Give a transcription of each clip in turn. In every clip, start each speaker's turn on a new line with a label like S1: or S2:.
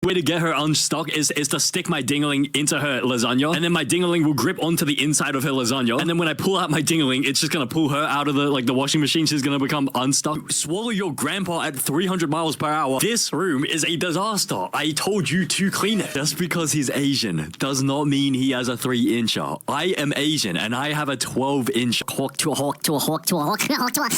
S1: way to get her unstuck is to stick my dingling into her lasagna, and then my dingling will grip onto the inside of her lasagna, and then when I pull out my dingling, it's just gonna pull her out of the washing machine. She's gonna become unstuck. Swallow your grandpa at 300 miles per hour. This room is a disaster. I told you to clean it. Just because he's Asian does not mean he has a 3-incher. I am Asian and I have a 12-inch hawk to a hawk to a hawk to a hawk to a hawk to a.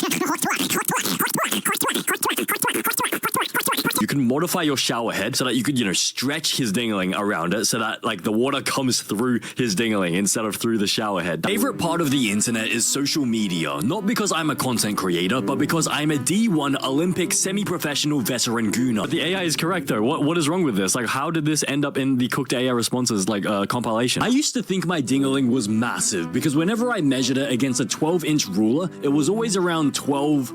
S1: You can modify your shower head so that you could, stretch his dingling around it so that like the water comes through his dingling instead of through the shower head. Favorite part of the internet is social media. Not because I'm a content creator, but because I'm a D1 Olympic semi-professional veteran gooner. The AI is correct though. What is wrong with this? Like, how did this end up in the cooked AI responses compilation? I used to think my dingling was massive because whenever I measured it against a 12-inch ruler, it was always around 12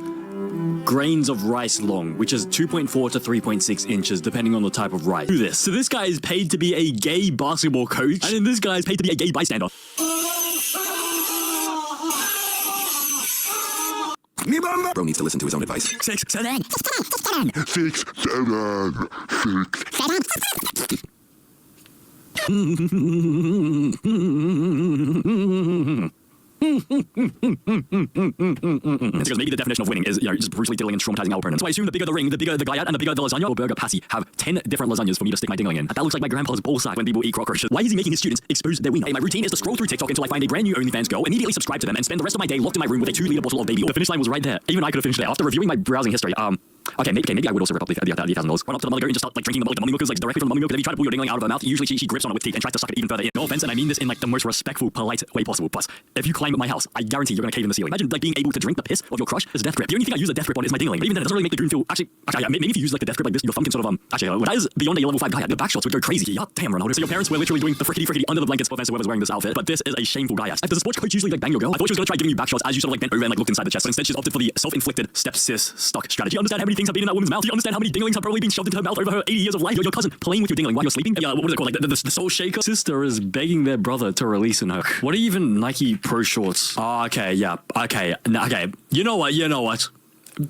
S1: grains of rice long, which is 2.4 to 3.6 inches, depending on the type of rice. Do this. So this guy is paid to be a gay basketball coach, and then this guy is paid to be a gay bystander.
S2: Bro needs to listen to his own advice.
S1: 6, 7.
S3: 6, 7. 6.
S1: Because maybe the definition of winning is just brutally diddling and traumatizing our opponents. So I assume the bigger the ring, the bigger the guyat, and the bigger the lasagna or burger patty have 10 different lasagnas for me to stick my dingling in. That looks like my grandpa's ball sack when people eat cockroaches. Why is he making his students expose their wiener? Hey, my routine is to scroll through TikTok until I find a brand new OnlyFans girl, immediately subscribe to them, and spend the rest of my day locked in my room with a 2-liter bottle of baby oil. The finish line was right there. Even I could have finished there. After reviewing my browsing history, okay, maybe I would also rip up the $1,000. Went up to the mother goat and just start drinking the mummy milk directly from the mummy milk. If you try to pull your dingling out of her mouth, usually she grips on it with teeth and tries to suck it even further in. No offense, and I mean this in the most respectful, polite way possible. But if you climb at my house, I guarantee you're gonna cave in the ceiling. Imagine being able to drink the piss of your crush as a death grip. The only thing I use a death grip on is my dingling. But even then, it doesn't really make the goon feel. Actually, maybe if you use the death grip like this, your thumb can sort of that is beyond a level 5 guy. The back shots would go crazy. God damn, Ronaldo. So your parents were literally doing the frickety under the blankets for whoever's wearing this outfit. But this is a shameful guy. Does a sports coach usually bang your girl? I thought she was gonna try giving you back shots as you sort of bent over and looked inside the chest. But instead, she's opted for the self-inflicted step-sis stuck strategy. Do you understand how many things have been in that woman's mouth? Do you understand how many dinglings have probably been shoved into her mouth over her 80 years of life? Your cousin playing with your dingling while you're sleeping? Yeah, what is it called? Like the soul shaker? Sister is begging their brother to release in her. What are even Nike Pro Shorts? Oh, okay, yeah, okay. You know what?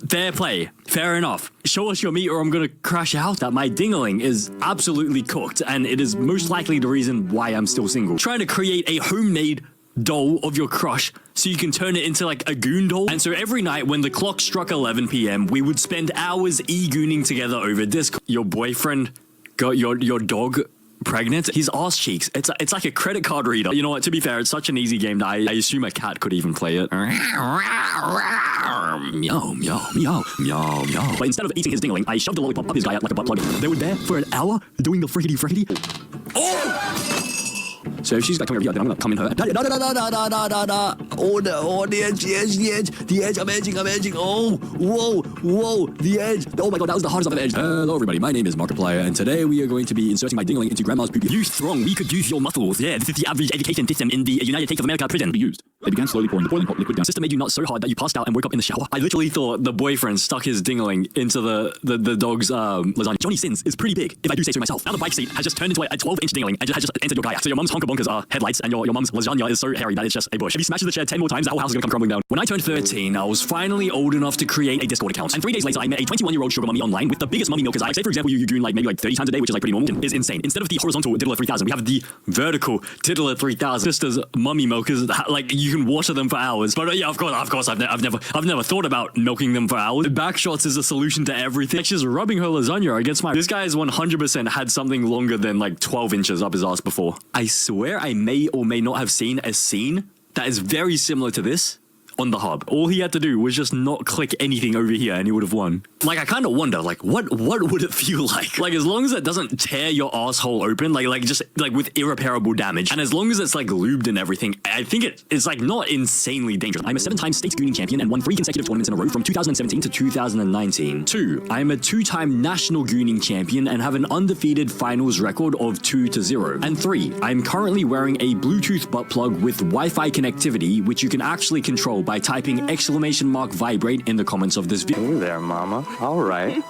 S1: Fair play. Fair enough. Show us your meat or I'm gonna crash out. That my dingling is absolutely cooked, and it is most likely the reason why I'm still single. Trying to create a homemade doll of your crush so you can turn it into like a goon doll. And so every night when the clock struck 11 p.m, we would spend hours e-gooning together over Discord. Your boyfriend got your dog pregnant? His ass cheeks. It's like a credit card reader. You know what? To be fair, it's such an easy game that I assume a cat could even play it. Meow, meow, meow, meow, meow. But instead of eating his dingling, I shoved the lollipop up his guy like a butt plug. They were there for an hour doing the frickety. Oh! So if she's like coming over here, then I'm gonna come in her. Oh no, the edge, I'm edging. Oh, whoa, the edge. Oh my god, that was the hardest I've ever edged. Hello everybody, my name is Markiplier, and today we are going to be inserting my dingling into grandma's poopy. Use strong, we could use your muscles. Yeah, this is the average education system in the United States of America prison. Be used. They began slowly pouring the boiling hot liquid down. System made you nuts so hard that you passed out and woke up in the shower. I literally thought the boyfriend stuck his dingling into the dog's lasagna. Johnny Sins is pretty big, if I do say so myself. Now the bike seat has just turned into a 12-inch dingling and has just entered your kayak. So your mum's honker bonkers are headlights, and your mum's lasagna is so hairy that it's just a bush. If he smashes the chair 10 more times, the whole house is gonna come crumbling down. When I turned 13, I was finally old enough to create a Discord account. And 3 days later, I met a 21-year-old sugar mummy online with the biggest mummy milkers. Say, for example, you goon maybe 30 times a day, which is pretty normal. Is insane. Instead of the horizontal Diddler 3000, we have the vertical Diddler 3000. Sisters mummy milkers, you can water them for hours. But yeah, of course, I've never thought about milking them for hours. Backshots is a solution to everything. Like, she's rubbing her lasagna against my. This guy has 100% had something longer than 12 inches up his ass before. I swear I may or may not have seen a scene that is very similar to this on the hub. All he had to do was just not click anything over here and he would have won. I kind of wonder, what would it feel like? As long as it doesn't tear your asshole open, just with irreparable damage, and as long as it's lubed and everything, I think it's not insanely dangerous. I'm a 7-time state gooning champion and won 3 consecutive tournaments in a row from 2017 to 2019. 2, I'm a 2-time national gooning champion and have an undefeated finals record of 2-0. And 3, I'm currently wearing a Bluetooth butt plug with Wi-Fi connectivity, which you can actually control by typing !vibrate in the comments of this video.
S4: Hey there, mama. All right.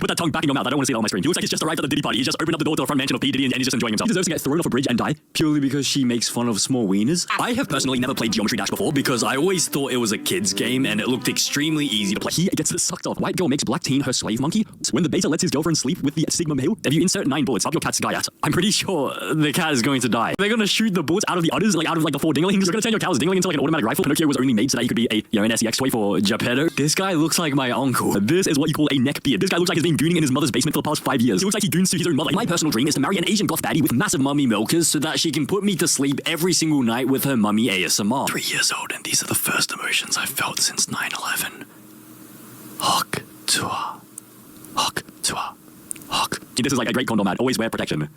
S1: put that tongue back in your mouth. I don't want to see it on my screen. He looks like he's just arrived at the Diddy party. He's just opened up the door to the front mansion of P. Diddy and he's just enjoying himself. He deserves to get thrown off a bridge and die purely because she makes fun of small wieners. I have personally never played Geometry Dash before because I always thought it was a kid's game and it looked extremely easy to play. He gets sucked off. White girl makes black teen her slave monkey. When the beta lets his girlfriend sleep with the Sigma male, if you insert 9 bullets up your cat's guy at, I'm pretty sure the cat is going to die. They're gonna shoot the bullets out of the udders, like out of like the 4 dinglings. You're gonna turn your cow's dingling into like an automatic rifle. Pinocchio was only made so that he could be a an SEX toy for Geppetto. This guy looks like my uncle. This is what you call a neck beard. This guy looks like he's been gooning in his mother's basement for the past 5 years. He looks like he goons to his own mother. My personal dream is to marry an Asian goth baddie with massive mummy milkers so that she can put me to sleep every single night with her mummy ASMR. 3 years old and these are the first emotions I've felt since 9/11. Hawk Tua. Hawk Tua. Hawk. This is like a great condom ad. Always wear protection.